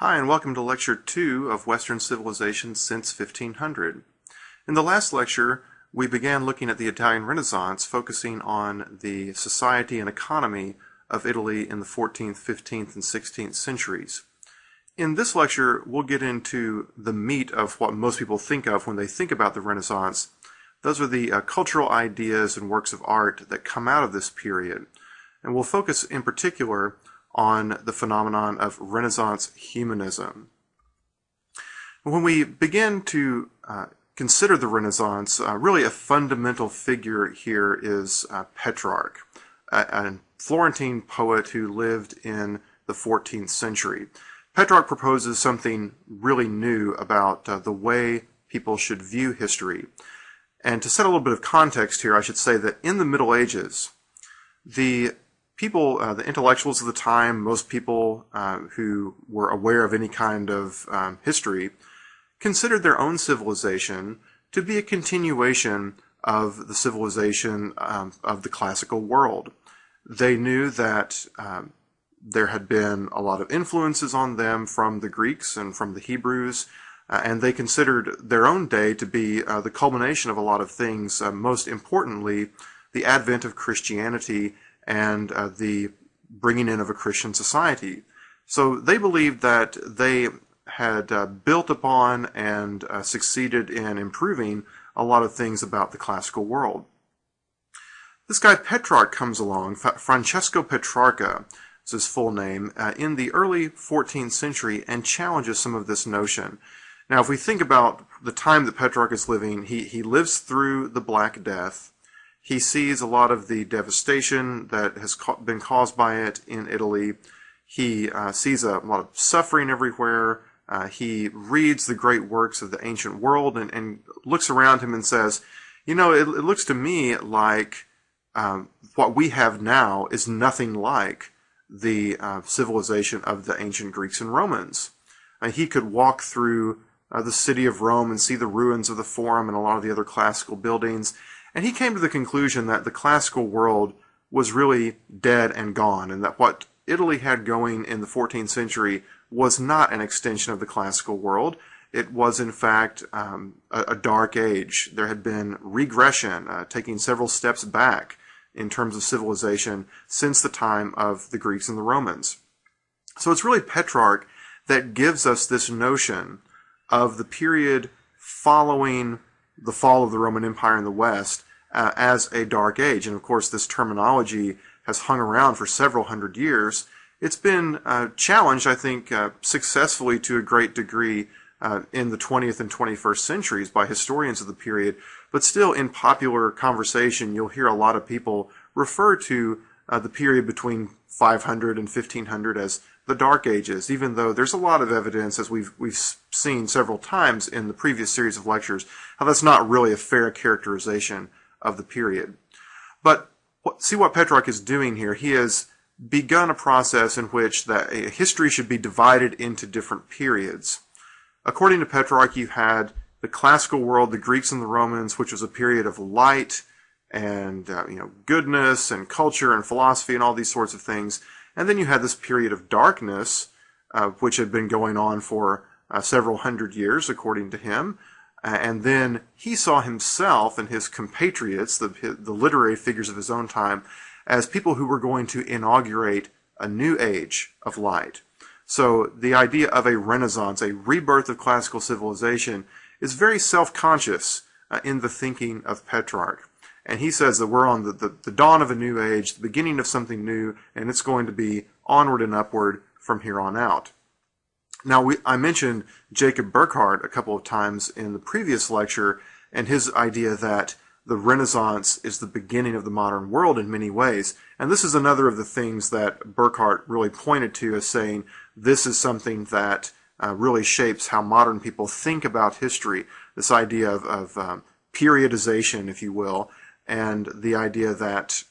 Hi, and welcome to Lecture 2 of Western Civilization since 1500. In the last lecture, we began looking at the Italian Renaissance, focusing on the society and economy of Italy in the 14th, 15th, and 16th centuries. In this lecture, we'll get into the meat of what most people think of when they think about the Renaissance. Those are the cultural ideas and works of art that come out of this period. And we'll focus in particular on the phenomenon of Renaissance humanism. When we begin to consider the Renaissance, really a fundamental figure here is Petrarch, a Florentine poet who lived in the 14th century. Petrarch proposes something really new about the way people should view history. And to set a little bit of context here, I should say that in the Middle Ages, the people, the intellectuals of the time, most people who were aware of any kind of history, considered their own civilization to be a continuation of the civilization of the classical world. They knew that there had been a lot of influences on them from the Greeks and from the Hebrews, and they considered their own day to be the culmination of a lot of things, most importantly, the advent of Christianity and the bringing in of a Christian society. So they believed that they had built upon and succeeded in improving a lot of things about the classical world. This guy Petrarch comes along, Francesco Petrarca is his full name, in the early 14th century and challenges some of this notion. Now, if we think about the time that Petrarch is living, he lives through the Black Death. He sees a lot of the devastation that has been caused by it in Italy. He sees a lot of suffering everywhere. He reads the great works of the ancient world and looks around him and says, you know, it looks to me like what we have now is nothing like the civilization of the ancient Greeks and Romans. He could walk through the city of Rome and see the ruins of the Forum and a lot of the other classical buildings. And he came to the conclusion that the classical world was really dead and gone, and that what Italy had going in the 14th century was not an extension of the classical world. It was, in fact, a dark age. There had been regression, taking several steps back in terms of civilization since the time of the Greeks and the Romans. So it's really Petrarch that gives us this notion of the period following the fall of the Roman Empire in the West as a dark age. And of course, this terminology has hung around for several hundred years. It's been challenged, I think, successfully to a great degree in the 20th and 21st centuries by historians of the period. But still, in popular conversation, you'll hear a lot of people refer to the period between 500 and 1500 as the Dark Ages, even though there's a lot of evidence, as we've seen several times in the previous series of lectures, how that's not really a fair characterization of the period. But see what Petrarch is doing here. He has begun a process in which history should be divided into different periods. According to Petrarch, you had the classical world, the Greeks and the Romans, which was a period of light and goodness and culture and philosophy and all these sorts of things. And then you had this period of darkness, which had been going on for several hundred years, according to him. And then he saw himself and his compatriots, the literary figures of his own time, as people who were going to inaugurate a new age of light. So the idea of a renaissance, a rebirth of classical civilization, is very self-conscious in the thinking of Petrarch. And he says that we're on the dawn of a new age, the beginning of something new, and it's going to be onward and upward from here on out. Now, I mentioned Jacob Burckhardt a couple of times in the previous lecture, and his idea that the Renaissance is the beginning of the modern world in many ways. And this is another of the things that Burckhardt really pointed to as saying this is something that really shapes how modern people think about history, this idea of periodization, if you will, and the idea that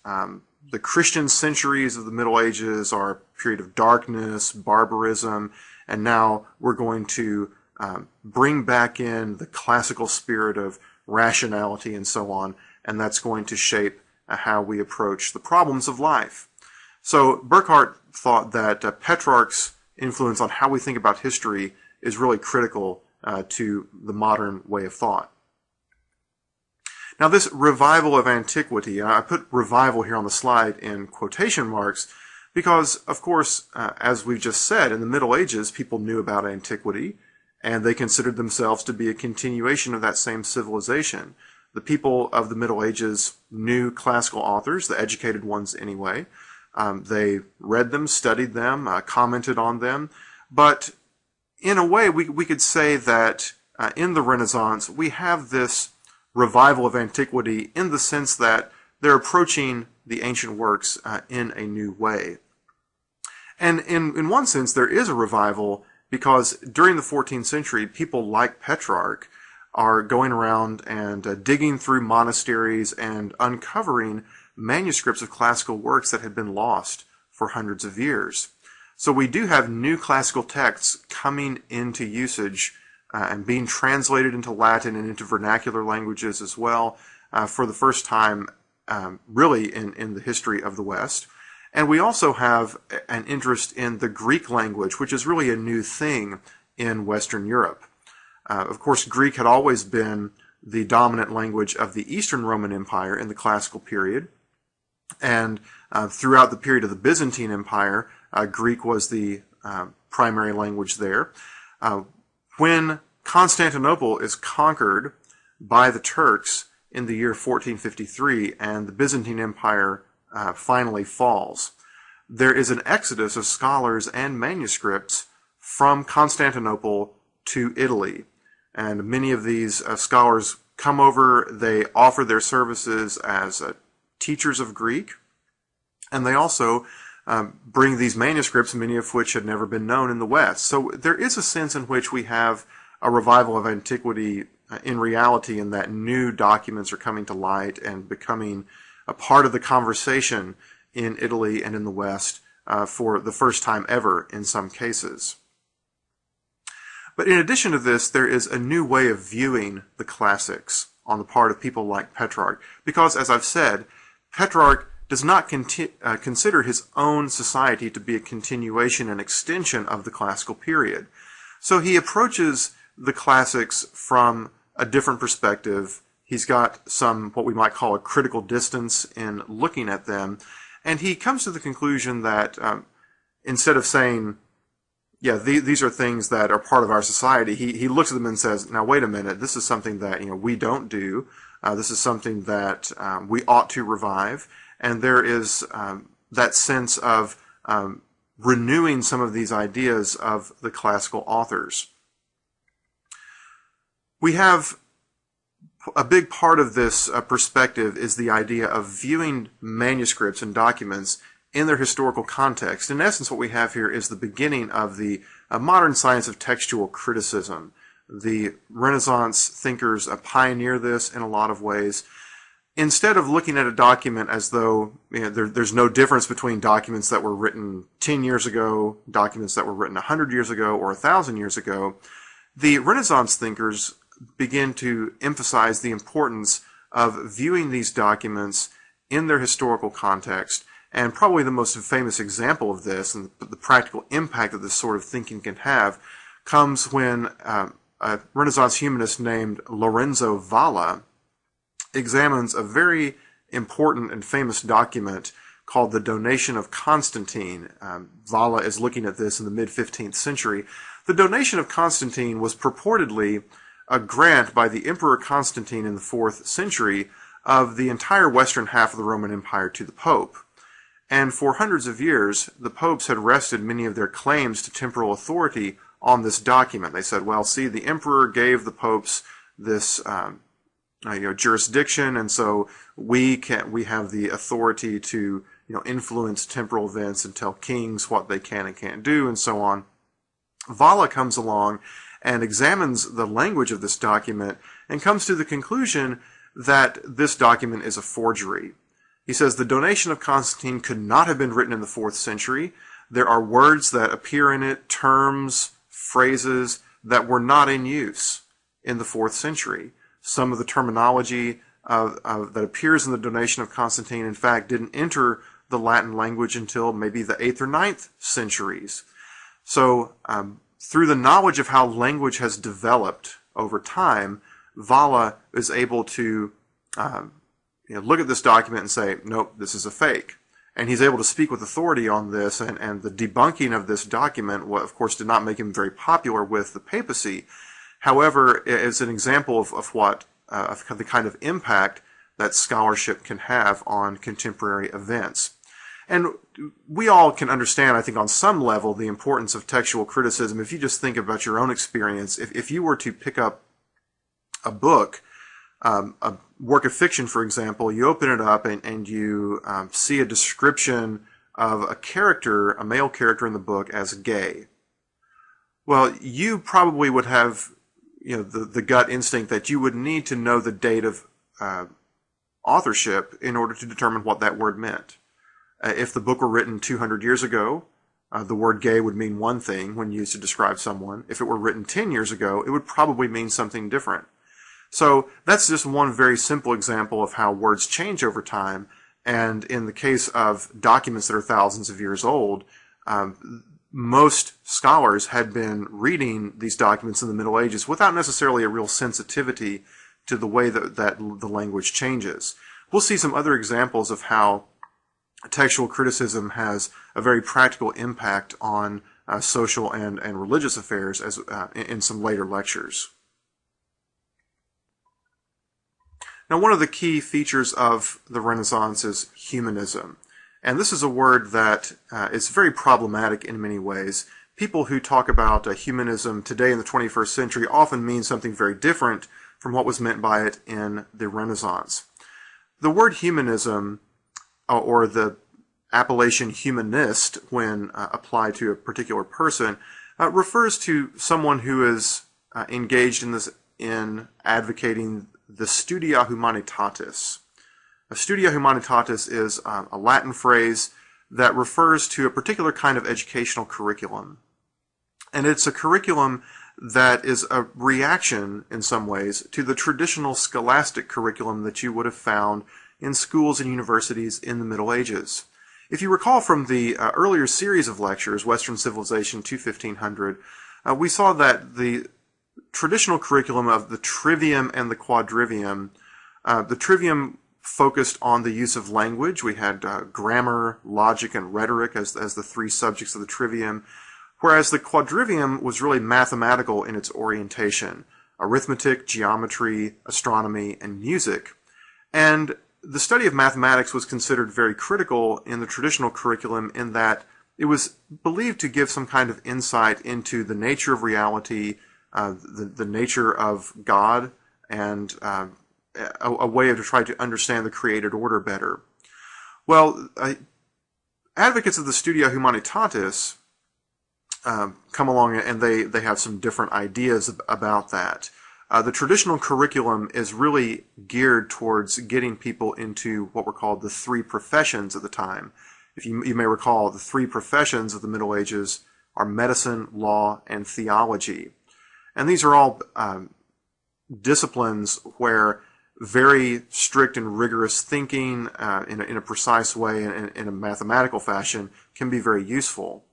the Christian centuries of the Middle Ages are a period of darkness, barbarism, and now we're going to bring back in the classical spirit of rationality and so on, and that's going to shape how we approach the problems of life. So Burckhardt thought that Petrarch's influence on how we think about history is really critical to the modern way of thought. Now, this revival of antiquity, and I put revival here on the slide in quotation marks because, of course, as we've just said, in the Middle Ages, people knew about antiquity, and they considered themselves to be a continuation of that same civilization. The people of the Middle Ages knew classical authors, the educated ones anyway. They read them, studied them, commented on them. But in a way, we could say that in the Renaissance, we have this revival of antiquity in the sense that they're approaching the ancient works in a new way. And in one sense, there is a revival because during the 14th century, people like Petrarch are going around and digging through monasteries and uncovering manuscripts of classical works that had been lost for hundreds of years. So we do have new classical texts coming into usage and being translated into Latin and into vernacular languages as well for the first time really in the history of the West. And we also have an interest in the Greek language, which is really a new thing in Western Europe. Of course, Greek had always been the dominant language of the Eastern Roman Empire in the classical period. And throughout the period of the Byzantine Empire, Greek was the primary language there. When Constantinople is conquered by the Turks in the year 1453 and the Byzantine Empire finally falls, there is an exodus of scholars and manuscripts from Constantinople to Italy. And many of these scholars come over, they offer their services as teachers of Greek, and they also bring these manuscripts, many of which had never been known in the West. So there is a sense in which we have a revival of antiquity in reality, in that new documents are coming to light and becoming a part of the conversation in Italy and in the West for the first time ever in some cases. But in addition to this, there is a new way of viewing the classics on the part of people like Petrarch, because, as I've said, Petrarch does not consider his own society to be a continuation and extension of the classical period. So he approaches the classics from a different perspective. He's got some, what we might call, a critical distance in looking at them, and he comes to the conclusion that instead of saying, yeah, these are things that are part of our society, he looks at them and says, now wait a minute, this is something that we don't do. This is something that we ought to revive. And there is that sense of renewing some of these ideas of the classical authors. We have a big part of this perspective is the idea of viewing manuscripts and documents in their historical context. In essence, what we have here is the beginning of the modern science of textual criticism. The Renaissance thinkers pioneer this in a lot of ways. Instead of looking at a document as though there's no difference between documents that were written 10 years ago, documents that were written 100 years ago, or 1,000 years ago, the Renaissance thinkers begin to emphasize the importance of viewing these documents in their historical context. And probably the most famous example of this, and the practical impact that this sort of thinking can have, comes when a Renaissance humanist named Lorenzo Valla examines a very important and famous document called the Donation of Constantine. Valla is looking at this in the mid-15th century. The Donation of Constantine was purportedly a grant by the Emperor Constantine in the 4th century of the entire western half of the Roman Empire to the Pope. And for hundreds of years, the popes had rested many of their claims to temporal authority on this document. They said, well, see, the emperor gave the popes this jurisdiction, and so we have the authority to influence temporal events and tell kings what they can and can't do, and so on. Valla comes along and examines the language of this document and comes to the conclusion that this document is a forgery. He says the Donation of Constantine could not have been written in the 4th century. There are words that appear in it, terms, phrases that were not in use in the 4th century. Some of the terminology that appears in the Donation of Constantine, in fact, didn't enter the Latin language until maybe the 8th or 9th centuries. So through the knowledge of how language has developed over time, Valla is able to look at this document and say, nope, this is a fake. And he's able to speak with authority on this, and the debunking of this document, of course, did not make him very popular with the papacy. However, it's an example of the kind of impact that scholarship can have on contemporary events. And we all can understand, I think, on some level, the importance of textual criticism. If you just think about your own experience, if you were to pick up a book, a work of fiction, for example, you open it up and you see a description of a character, a male character in the book, as gay. Well, you probably would have the gut instinct that you would need to know the date of authorship in order to determine what that word meant. If the book were written 200 years ago, the word gay would mean one thing when used to describe someone. If it were written 10 years ago, it would probably mean something different. So that's just one very simple example of how words change over time. And in the case of documents that are thousands of years old, most scholars had been reading these documents in the Middle Ages without necessarily a real sensitivity to the way that the language changes. We'll see some other examples of how textual criticism has a very practical impact on social and religious affairs in some later lectures. Now, one of the key features of the Renaissance is humanism. And this is a word that is very problematic in many ways. People who talk about humanism today in the 21st century often mean something very different from what was meant by it in the Renaissance. The word humanism, or the appellation humanist, when applied to a particular person, refers to someone who is engaged in advocating the Studia Humanitatis. A Studia Humanitatis is a Latin phrase that refers to a particular kind of educational curriculum. And it's a curriculum that is a reaction, in some ways, to the traditional scholastic curriculum that you would have found in schools and universities in the Middle Ages. If you recall from the earlier series of lectures, Western Civilization to 1500, we saw that the traditional curriculum of the trivium and the quadrivium, the trivium focused on the use of language. We had grammar, logic, and rhetoric as the three subjects of the trivium, whereas the quadrivium was really mathematical in its orientation: arithmetic, geometry, astronomy, and music. And the study of mathematics was considered very critical in the traditional curriculum in that it was believed to give some kind of insight into the nature of reality, the nature of God, and a way to try to understand the created order better. Well, advocates of the Studia Humanitatis come along and they have some different ideas about that. The traditional curriculum is really geared towards getting people into what were called the three professions at the time. If you may recall, the three professions of the Middle Ages are medicine, law, and theology. And these are all disciplines where very strict and rigorous thinking in a precise way and in a mathematical fashion can be very useful.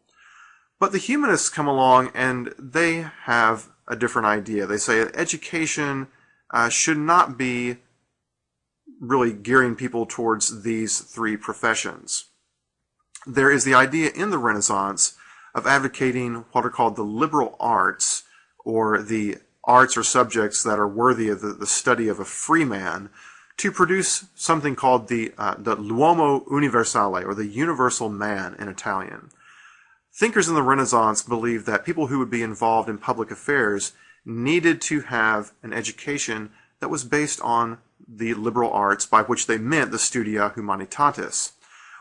But the humanists come along and they have a different idea. They say that education should not be really gearing people towards these three professions. There is the idea in the Renaissance of advocating what are called the liberal arts, or the arts or subjects that are worthy of the study of a free man, to produce something called the l'uomo universale, or the universal man in Italian. Thinkers in the Renaissance believed that people who would be involved in public affairs needed to have an education that was based on the liberal arts, by which they meant the Studia Humanitatis.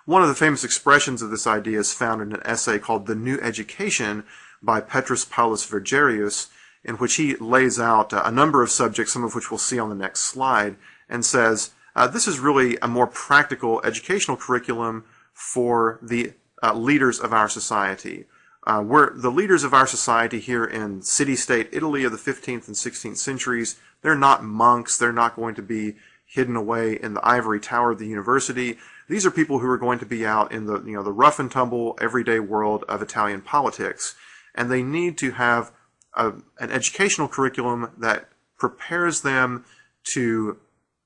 One of the famous expressions of this idea is found in an essay called The New Education by Petrus Paulus Vergerius, in which he lays out a number of subjects, some of which we'll see on the next slide, and says, this is really a more practical educational curriculum for the leaders of our society. The leaders of our society here in city-state Italy of the 15th and 16th centuries, they're not monks, they're not going to be hidden away in the ivory tower of the university. These are people who are going to be out in the rough and tumble everyday world of Italian politics. and they need to have an educational curriculum that prepares them to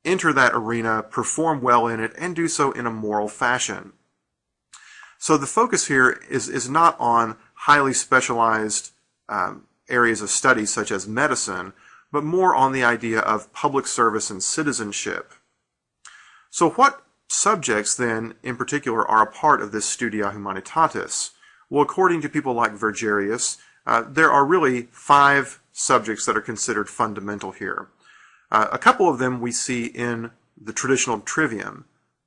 enter that arena, perform well in it, and do so in a moral fashion. So the focus here is not on highly specialized areas of study such as medicine, but more on the idea of public service and citizenship. So what subjects then in particular are a part of this Studia Humanitatis? Well, according to people like Vergerius, there are really 5 subjects that are considered fundamental here. A couple of them we see in the traditional trivium.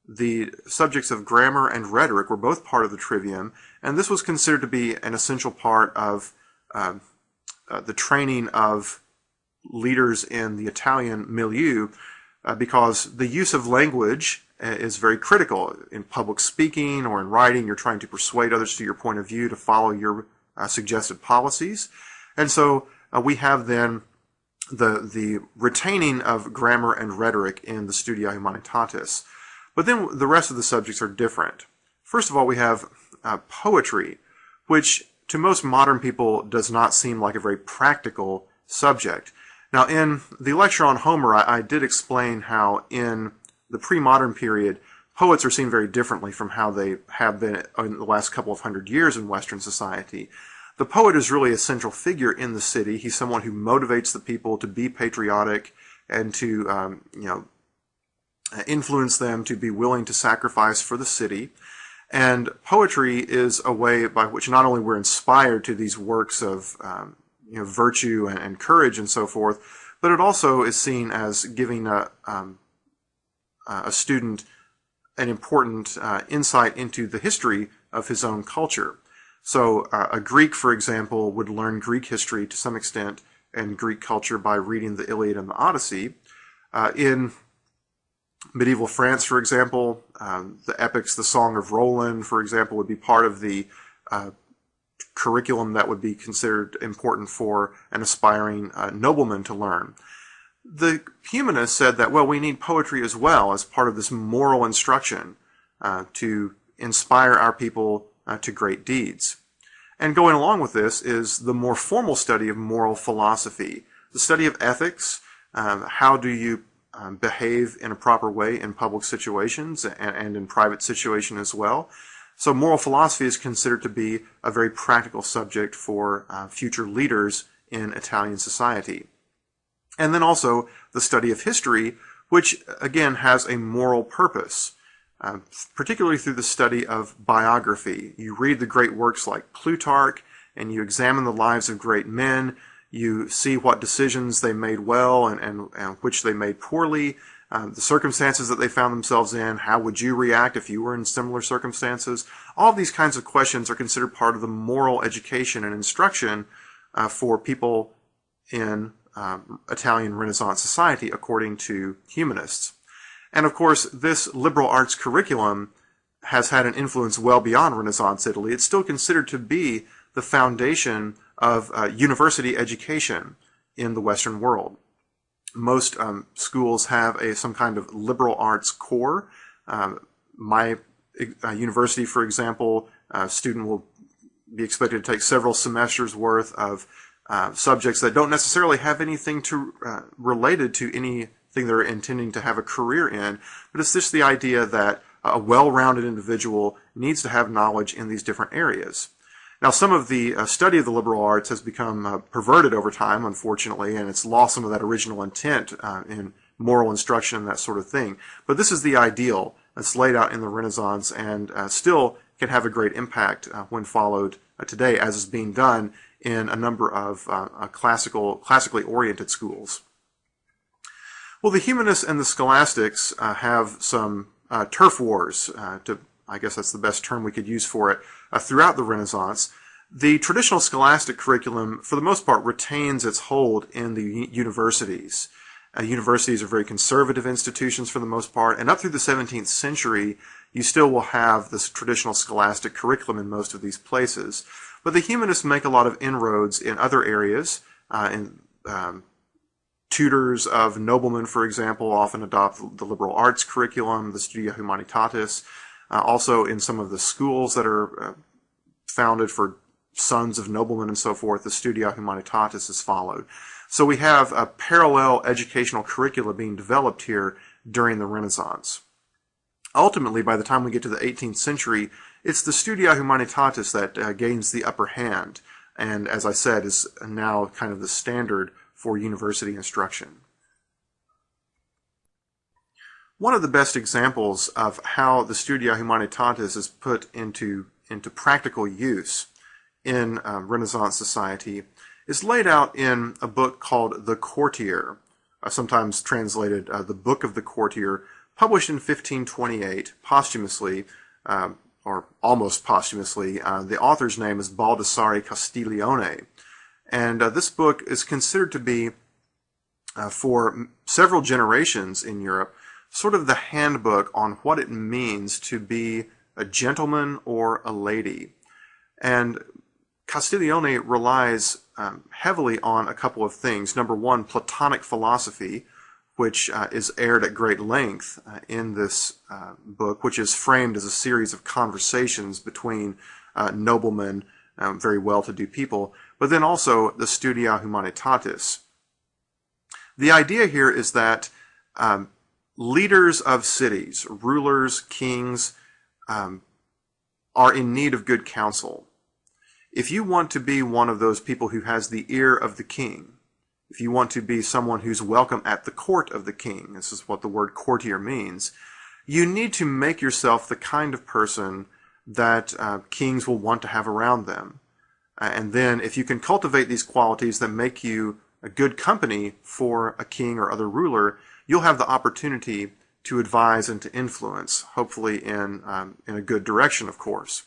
The subjects of grammar and rhetoric were both part of the trivium, and this was considered to be an essential part of the training of leaders in the Italian milieu, because the use of language is very critical. In public speaking or in writing, you're trying to persuade others to your point of view, to follow your suggested policies. And so we have then the retaining of grammar and rhetoric in the Studia Humanitatis. But then the rest of the subjects are different. First of all, we have poetry, which to most modern people does not seem like a very practical subject. Now, in the lecture on Homer, I did explain how in the pre-modern period, poets are seen very differently from how they have been in the last couple of hundred years in Western society. The poet is really a central figure in the city. He's someone who motivates the people to be patriotic and to influence them to be willing to sacrifice for the city. And poetry is a way by which not only we're inspired to these works of virtue and courage and so forth, but it also is seen as giving a student an important insight into the history of his own culture. So a Greek, for example, would learn Greek history to some extent and Greek culture by reading the Iliad and the Odyssey. In medieval France, for example, the epics, the Song of Roland, for example, would be part of the curriculum that would be considered important for an aspiring nobleman to learn. The humanists said that, well, we need poetry as well as part of this moral instruction to inspire our people to great deeds. And going along with this is the more formal study of moral philosophy, the study of ethics. How do you behave in a proper way in public situations and in private situations as well? So moral philosophy is considered to be a very practical subject for future leaders in Italian society. And then also the study of history, which again has a moral purpose, particularly through the study of biography. You read the great works like Plutarch, and you examine the lives of great men. You see what decisions they made well and which they made poorly, the circumstances that they found themselves in. How would you react if you were in similar circumstances? All of these kinds of questions are considered part of the moral education and instruction for people in Italian Renaissance society, according to humanists. And of course, this liberal arts curriculum has had an influence well beyond Renaissance Italy. It's still considered to be the foundation of university education in the Western world. Most schools have some kind of liberal arts core. My university, for example, a student will be expected to take several semesters worth of subjects that don't necessarily have anything related to anything they're intending to have a career in, but it's just the idea that a well-rounded individual needs to have knowledge in these different areas. Now, some of the study of the liberal arts has become perverted over time, unfortunately, and it's lost some of that original intent in moral instruction and that sort of thing. But this is the ideal that's laid out in the Renaissance and still can have a great impact when followed today, as is being done in a number of classically oriented schools. Well, the humanists and the scholastics have some turf wars, I guess that's the best term we could use for it, throughout the Renaissance. The traditional scholastic curriculum, for the most part, retains its hold in the universities. Universities are very conservative institutions for the most part, and up through the 17th century, you still will have this traditional scholastic curriculum in most of these places. But the humanists make a lot of inroads in other areas. Tutors of noblemen, for example, often adopt the liberal arts curriculum, the Studia Humanitatis. Also in some of the schools that are founded for sons of noblemen and so forth, the Studia Humanitatis is followed. So we have a parallel educational curricula being developed here during the Renaissance. Ultimately, by the time we get to the 18th century, it's the Studia Humanitatis that gains the upper hand, and as I said, is now kind of the standard for university instruction. One of the best examples of how the Studia Humanitatis is put into practical use in Renaissance society is laid out in a book called The Courtier, sometimes translated the Book of the Courtier, published in 1528, posthumously, or almost posthumously. The author's name is Baldassare Castiglione. And this book is considered to be, for several generations in Europe, sort of the handbook on what it means to be a gentleman or a lady. And Castiglione relies heavily on a couple of things. Number one, Platonic philosophy, which is aired at great length in this book, which is framed as a series of conversations between noblemen, very well-to-do people, but then also the Studia Humanitatis. The idea here is that leaders of cities, rulers, kings, are in need of good counsel. If you want to be one of those people who has the ear of the king, if you want to be someone who's welcome at the court of the king, this is what the word courtier means, you need to make yourself the kind of person that kings will want to have around them. And then if you can cultivate these qualities that make you a good company for a king or other ruler, you'll have the opportunity to advise and to influence, hopefully in a good direction, of course.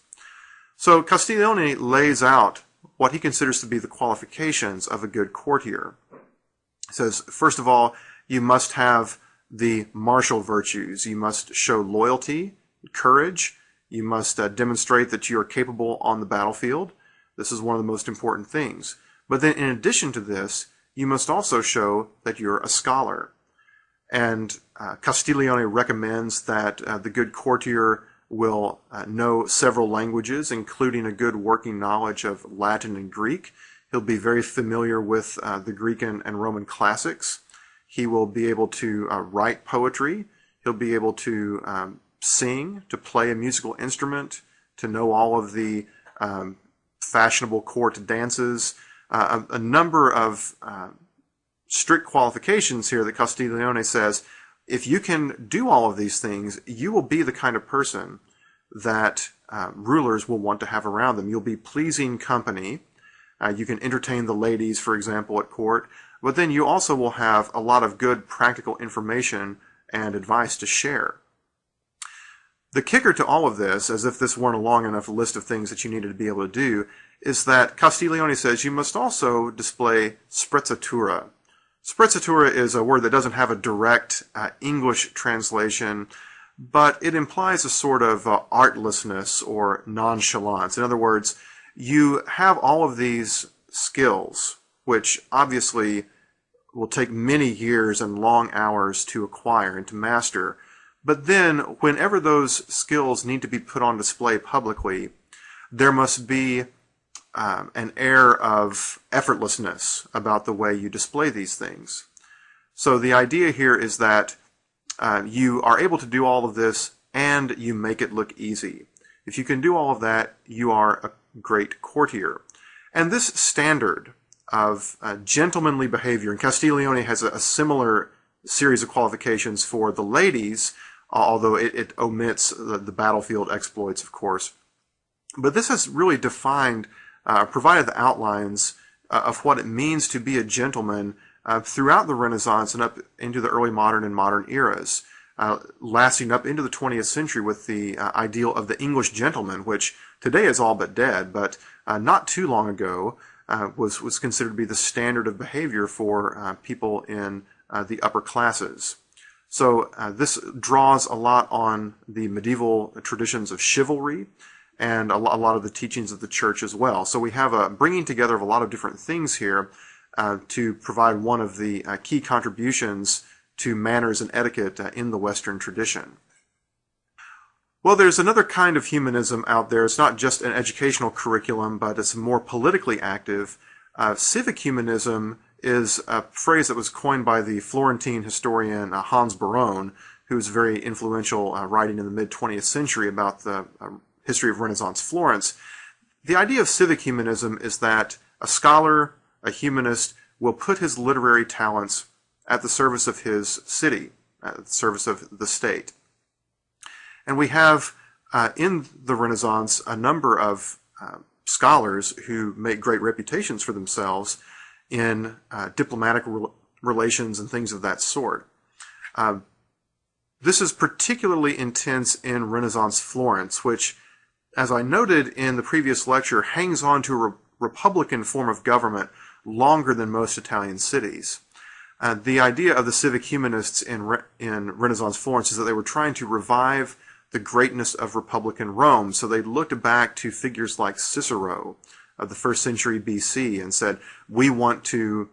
So Castiglione lays out what he considers to be the qualifications of a good courtier. He says, first of all, you must have the martial virtues. You must show loyalty, courage. You must demonstrate that you are capable on the battlefield. This is one of the most important things. But then in addition to this, you must also show that you're a scholar. And Castiglione recommends that the good courtier will know several languages, including a good working knowledge of Latin and Greek. He'll be very familiar with the Greek and Roman classics. He will be able to write poetry. He'll be able to sing, to play a musical instrument, to know all of the fashionable court dances. A number of strict qualifications here that Castiglione says, if you can do all of these things, you will be the kind of person that rulers will want to have around them. You'll be pleasing company. You can entertain the ladies, for example, at court. But then you also will have a lot of good practical information and advice to share. The kicker to all of this, as if this weren't a long enough list of things that you needed to be able to do, is that Castiglione says you must also display sprezzatura. Sprezzatura is a word that doesn't have a direct English translation, but it implies a sort of artlessness or nonchalance. In other words, you have all of these skills, which obviously will take many years and long hours to acquire and to master. But then, whenever those skills need to be put on display publicly, there must be an air of effortlessness about the way you display these things. So the idea here is that you are able to do all of this and you make it look easy. If you can do all of that, you are a great courtier. And this standard of gentlemanly behavior, and Castiglione has a similar series of qualifications for the ladies, although it omits the battlefield exploits, of course. But this has really defined, provided the outlines of what it means to be a gentleman throughout the Renaissance and up into the early modern and modern eras, lasting up into the 20th century with the ideal of the English gentleman, which today is all but dead, but not too long ago was considered to be the standard of behavior for people in the upper classes. So this draws a lot on the medieval traditions of chivalry and a lot of the teachings of the church as well. So we have a bringing together of a lot of different things here to provide one of the key contributions to manners and etiquette in the Western tradition. Well, there's another kind of humanism out there. It's not just an educational curriculum, but it's more politically active. Civic humanism is a phrase that was coined by the Florentine historian Hans Baron, who was very influential, writing in the mid-20th century about the history of Renaissance Florence. The idea of civic humanism is that a scholar, a humanist, will put his literary talents at the service of his city, at the service of the state. And we have in the Renaissance a number of scholars who make great reputations for themselves in diplomatic relations and things of that sort. This is particularly intense in Renaissance Florence, which, as I noted in the previous lecture, hangs on to a republican form of government longer than most Italian cities. The idea of the civic humanists in Renaissance Florence is that they were trying to revive the greatness of republican Rome. So they looked back to figures like Cicero of the 1st century BC and said, we want to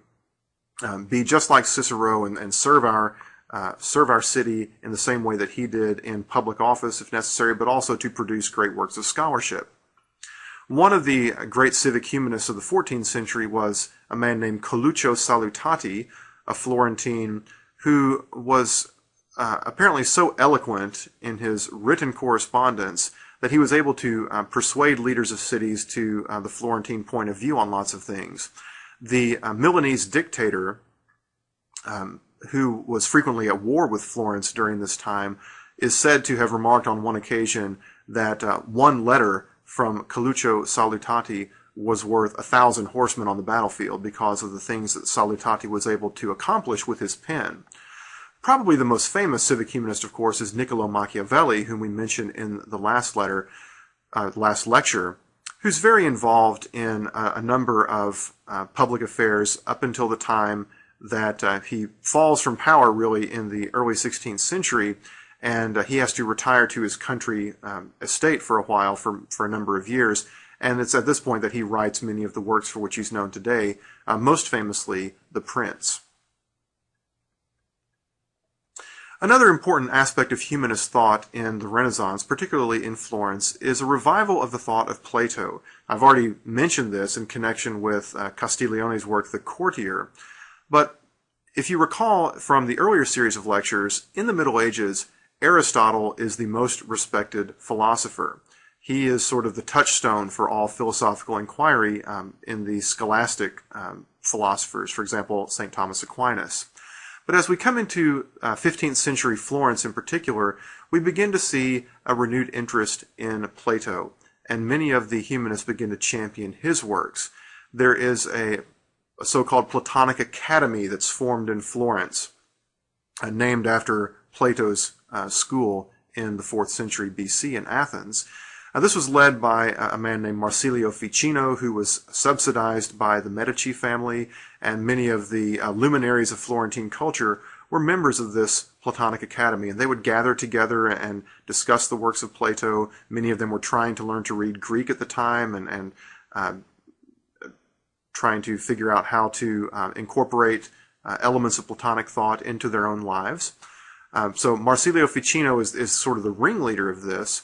be just like Cicero and serve our city in the same way that he did in public office if necessary, but also to produce great works of scholarship. One of the great civic humanists of the 14th century was a man named Coluccio Salutati, a Florentine who was apparently so eloquent in his written correspondence that he was able to persuade leaders of cities to the Florentine point of view on lots of things. The Milanese dictator, who was frequently at war with Florence during this time, is said to have remarked on one occasion that one letter from Coluccio Salutati was worth 1,000 horsemen on the battlefield because of the things that Salutati was able to accomplish with his pen. Probably the most famous civic humanist, of course, is Niccolo Machiavelli, whom we mentioned in the last lecture, who's very involved in a number of public affairs up until the time that he falls from power, really, in the early 16th century, and he has to retire to his country estate for a while, for a number of years. And it's at this point that he writes many of the works for which he's known today, most famously, The Prince. Another important aspect of humanist thought in the Renaissance, particularly in Florence, is a revival of the thought of Plato. I've already mentioned this in connection with Castiglione's work, The Courtier. But if you recall from the earlier series of lectures, in the Middle Ages, Aristotle is the most respected philosopher. He is sort of the touchstone for all philosophical inquiry in the scholastic philosophers, for example, St. Thomas Aquinas. But as we come into 15th century Florence in particular, we begin to see a renewed interest in Plato, and many of the humanists begin to champion his works. There is a so-called Platonic Academy that's formed in Florence, named after Plato's school in the 4th century BC in Athens. This was led by a man named Marsilio Ficino, who was subsidized by the Medici family, and many of the luminaries of Florentine culture were members of this Platonic Academy, and they would gather together and discuss the works of Plato. Many of them were trying to learn to read Greek at the time and trying to figure out how to incorporate elements of Platonic thought into their own lives. So Marsilio Ficino is sort of the ringleader of this.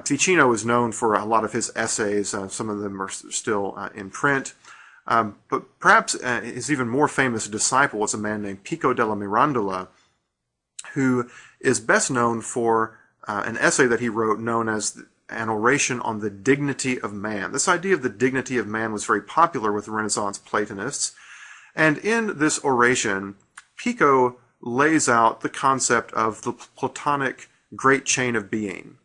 Ficino is known for a lot of his essays. Some of them are still in print. But perhaps his even more famous disciple was a man named Pico della Mirandola, who is best known for an essay that he wrote known as An Oration on the Dignity of Man. This idea of the dignity of man was very popular with the Renaissance Platonists. And in this oration, Pico lays out the concept of the Platonic great chain of being.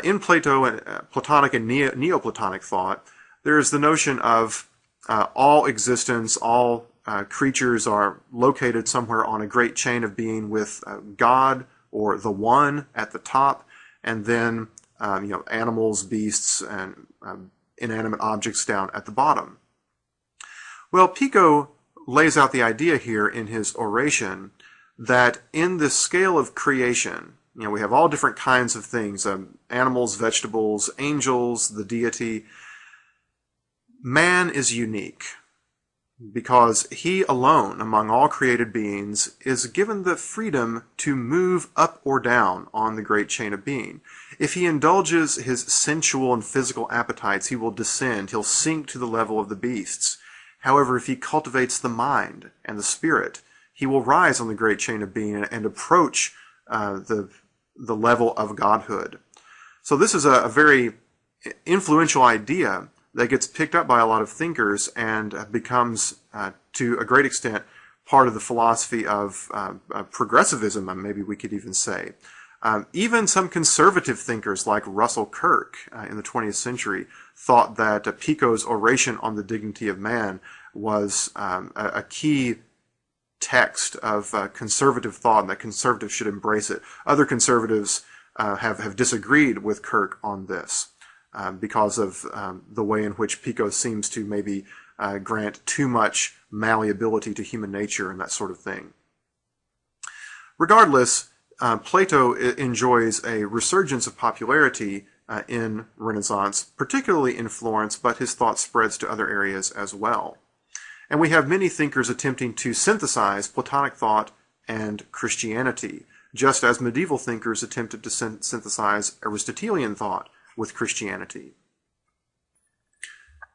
In Plato, Platonic and Neoplatonic thought, there is the notion of all existence, all creatures are located somewhere on a great chain of being with God or the One at the top, and then animals, beasts, and inanimate objects down at the bottom. Well, Pico lays out the idea here in his oration that in this scale of creation, we have all different kinds of things, animals, vegetables, angels, the deity. Man is unique. because he alone, among all created beings, is given the freedom to move up or down on the great chain of being. If he indulges his sensual and physical appetites, he will descend, he'll sink to the level of the beasts. However, if he cultivates the mind and the spirit, he will rise on the great chain of being and approach the level of godhood. So this is a very influential idea that gets picked up by a lot of thinkers and becomes, to a great extent, part of the philosophy of progressivism, maybe we could even say. Even some conservative thinkers like Russell Kirk in the 20th century thought that Pico's oration on the dignity of man was a key text of conservative thought, and that conservatives should embrace it. Other conservatives have disagreed with Kirk on this because of the way in which Pico seems to maybe grant too much malleability to human nature and that sort of thing. Regardless, Plato enjoys a resurgence of popularity in Renaissance, particularly in Florence, but his thought spreads to other areas as well. And we have many thinkers attempting to synthesize Platonic thought and Christianity, just as medieval thinkers attempted to synthesize Aristotelian thought with Christianity.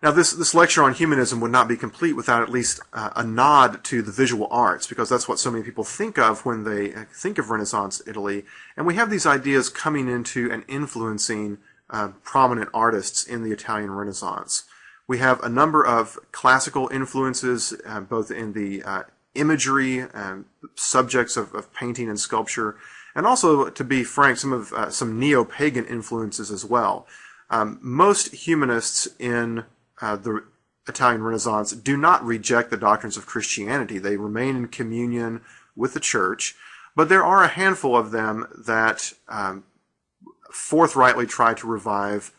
Now, this lecture on humanism would not be complete without at least a nod to the visual arts, because that's what so many people think of when they think of Renaissance Italy. And we have these ideas coming into and influencing prominent artists in the Italian Renaissance. We have a number of classical influences, both in the imagery and subjects of painting and sculpture, and also, to be frank, some neo-pagan influences as well. Most humanists in the Italian Renaissance do not reject the doctrines of Christianity. They remain in communion with the church, but there are a handful of them that forthrightly try to revive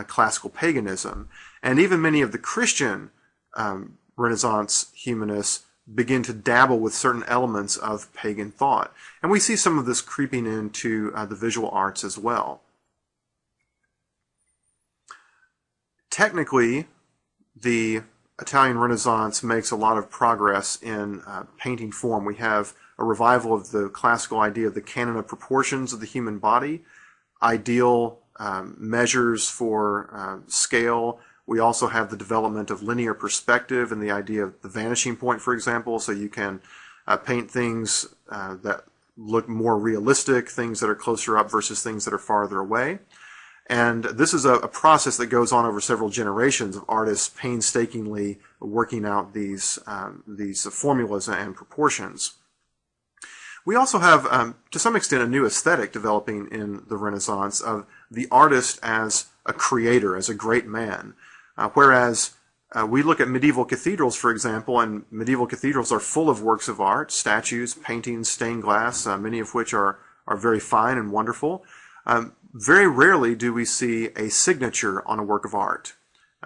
classical paganism. And even many of the Christian Renaissance humanists begin to dabble with certain elements of pagan thought. And we see some of this creeping into the visual arts as well. Technically, the Italian Renaissance makes a lot of progress in painting form. We have a revival of the classical idea of the canon of proportions of the human body, ideal measures for scale. We also have the development of linear perspective and the idea of the vanishing point, for example, so you can paint things that look more realistic, things that are closer up versus things that are farther away. And this is a process that goes on over several generations of artists painstakingly working out these formulas and proportions. We also have, to some extent, a new aesthetic developing in the Renaissance of the artist as a creator, as a great man. Whereas we look at medieval cathedrals, for example, and medieval cathedrals are full of works of art, statues, paintings, stained glass, many of which are very fine and wonderful. Very rarely do we see a signature on a work of art.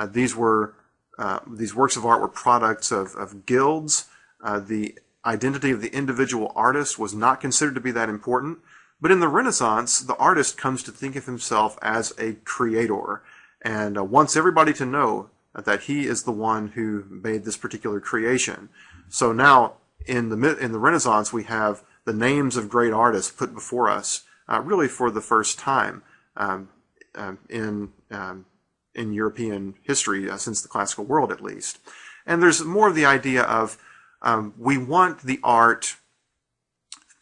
These works of art were products of guilds. The identity of the individual artist was not considered to be that important. But in the Renaissance, the artist comes to think of himself as a creator and wants everybody to know that he is the one who made this particular creation. So now, in the Renaissance, we have the names of great artists put before us, really for the first time in European history, since the classical world at least. And there's more of the idea of we want the art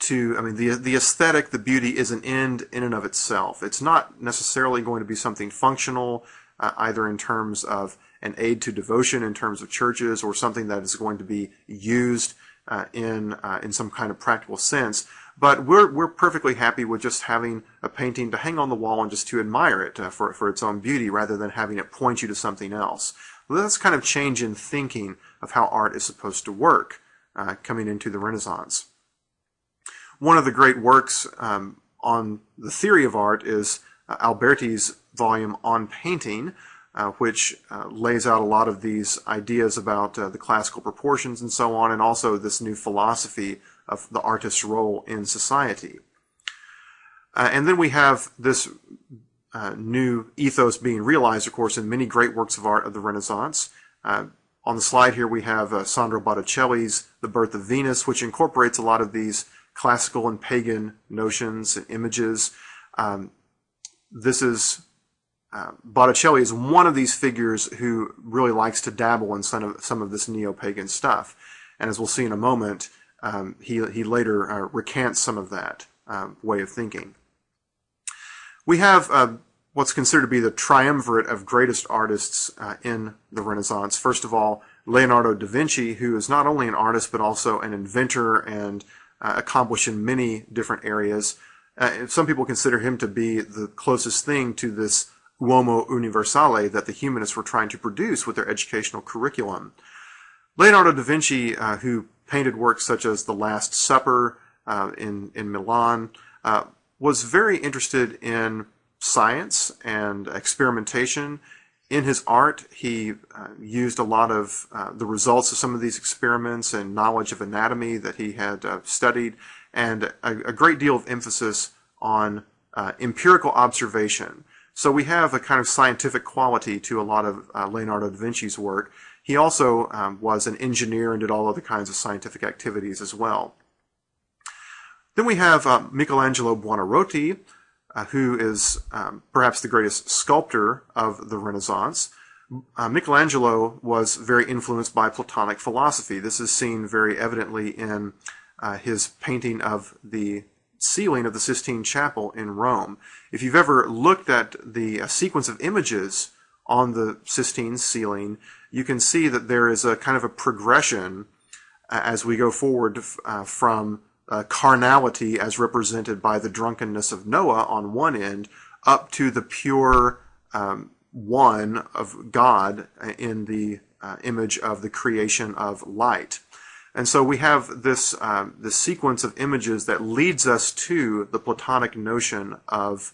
to, the aesthetic, the beauty is an end in and of itself. It's not necessarily going to be something functional, either in terms of an aid to devotion in terms of churches, or something that is going to be used in some kind of practical sense. But we're perfectly happy with just having a painting to hang on the wall and just to admire it for its own beauty, rather than having it point you to something else. Well, that's kind of change in thinking of how art is supposed to work coming into the Renaissance. One of the great works on the theory of art is Alberti's volume on painting, which lays out a lot of these ideas about the classical proportions and so on, and also this new philosophy of the artist's role in society. And then we have this new ethos being realized, of course, in many great works of art of the Renaissance. On the slide here we have Sandro Botticelli's The Birth of Venus, which incorporates a lot of these classical and pagan notions and images. Botticelli is one of these figures who really likes to dabble in some of this neo-pagan stuff. And as we'll see in a moment, he later recants some of that way of thinking. We have what's considered to be the triumvirate of greatest artists in the Renaissance. First of all, Leonardo da Vinci, who is not only an artist but also an inventor and accomplished in many different areas. Some people consider him to be the closest thing to this uomo universale that the humanists were trying to produce with their educational curriculum. Leonardo da Vinci, who painted works such as The Last Supper in Milan, was very interested in science and experimentation. In his art, he used a lot of the results of some of these experiments and knowledge of anatomy that he had studied, and a great deal of emphasis on empirical observation. So we have a kind of scientific quality to a lot of Leonardo da Vinci's work. He also was an engineer and did all other kinds of scientific activities as well. Then we have Michelangelo Buonarroti, who is perhaps the greatest sculptor of the Renaissance. Michelangelo was very influenced by Platonic philosophy. This is seen very evidently in his painting of the ceiling of the Sistine Chapel in Rome. If you've ever looked at the sequence of images on the Sistine ceiling, you can see that there is a kind of a progression as we go forward from carnality as represented by the drunkenness of Noah on one end up to the pure one of God in the image of the creation of light. And so we have this sequence of images that leads us to the Platonic notion of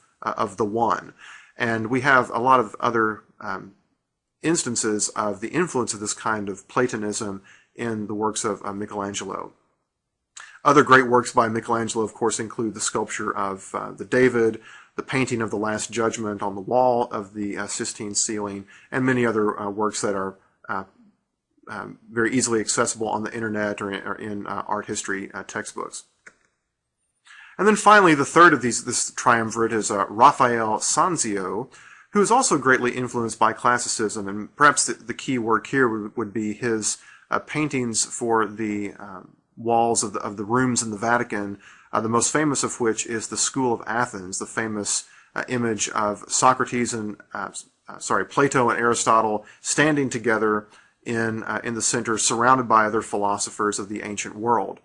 the one. And we have a lot of other instances of the influence of this kind of Platonism in the works of Michelangelo. Other great works by Michelangelo, of course, include the sculpture of the David, the painting of the Last Judgment on the wall of the Sistine ceiling, and many other works that are very easily accessible on the internet or in art history textbooks. And then finally, the third of this triumvirate is Raphael Sanzio, who is also greatly influenced by classicism. And perhaps the key work here would be his paintings for the walls of the rooms in the Vatican, the most famous of which is the School of Athens, the famous image of Socrates and Plato and Aristotle standing together in the center, surrounded by other philosophers of the ancient world.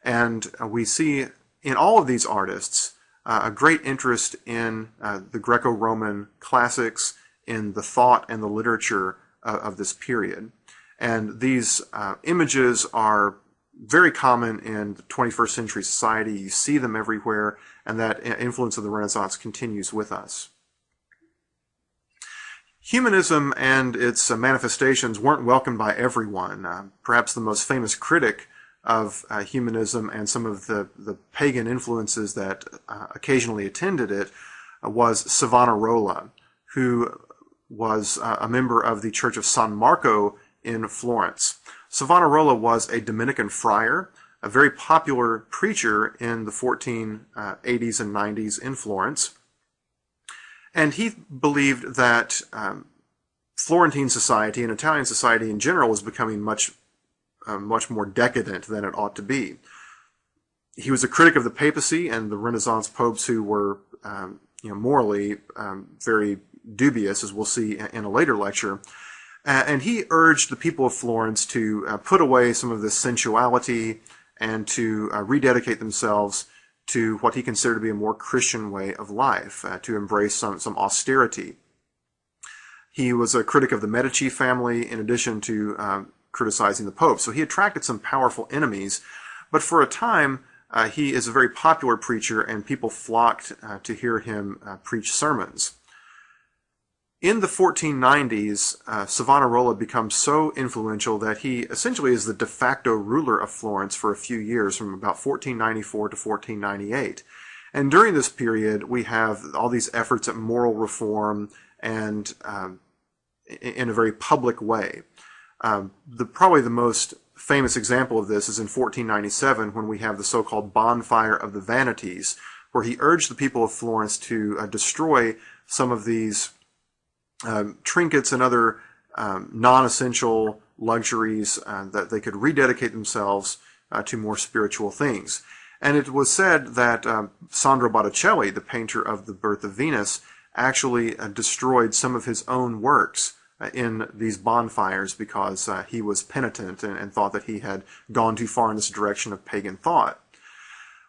And we see in all of these artists a great interest in the Greco-Roman classics, in the thought and the literature of this period. And these images are very common in the 21st century society. You see them everywhere, and that influence of the Renaissance continues with us. Humanism and its manifestations weren't welcomed by everyone. Perhaps the most famous critic of humanism and some of the pagan influences that occasionally attended it was Savonarola, who was a member of the Church of San Marco in Florence. Savonarola was a Dominican friar, a very popular preacher in the 1480s and 90s in Florence. And he believed that Florentine society and Italian society in general was becoming much more decadent than it ought to be. He was a critic of the papacy and the Renaissance popes, who were morally very dubious, as we'll see in a later lecture. And he urged the people of Florence to put away some of this sensuality and to rededicate themselves to what he considered to be a more Christian way of life, to embrace some austerity. He was a critic of the Medici family in addition to criticizing the Pope. So he attracted some powerful enemies, but for a time he is a very popular preacher and people flocked to hear him preach sermons. In the 1490s, Savonarola becomes so influential that he essentially is the de facto ruler of Florence for a few years, from about 1494 to 1498. And during this period, we have all these efforts at moral reform and in a very public way. Probably the most famous example of this is in 1497 when we have the so-called bonfire of the vanities, where he urged the people of Florence to destroy some of these trinkets and other non-essential luxuries that they could rededicate themselves to more spiritual things. And it was said that Sandro Botticelli, the painter of the Birth of Venus, actually destroyed some of his own works in these bonfires because he was penitent and thought that he had gone too far in this direction of pagan thought.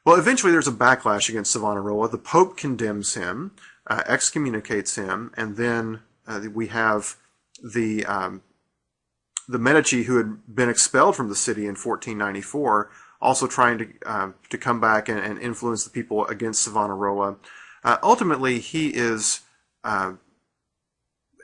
Well, eventually there's a backlash against Savonarola. The Pope condemns him, excommunicates him, and then we have the Medici, who had been expelled from the city in 1494, also trying to come back and influence the people against Savonarola. Ultimately, he is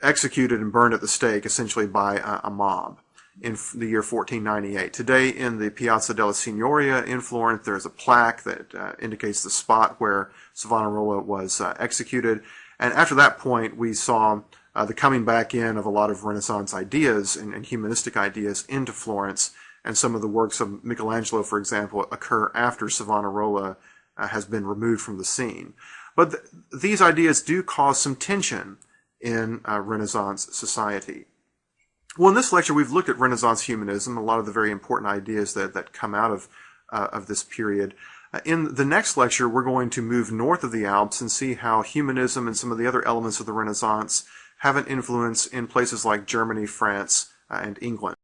executed and burned at the stake, essentially by a mob in the year 1498. Today, in the Piazza della Signoria in Florence, there's a plaque that indicates the spot where Savonarola was executed. And after that point, we saw the coming back in of a lot of Renaissance ideas and humanistic ideas into Florence, and some of the works of Michelangelo, for example, occur after Savonarola has been removed from the scene. But these ideas do cause some tension in Renaissance society. Well, in this lecture, we've looked at Renaissance humanism, a lot of the very important ideas that come out of this period. In the next lecture, we're going to move north of the Alps and see how humanism and some of the other elements of the Renaissance have an influence in places like Germany, France, and England.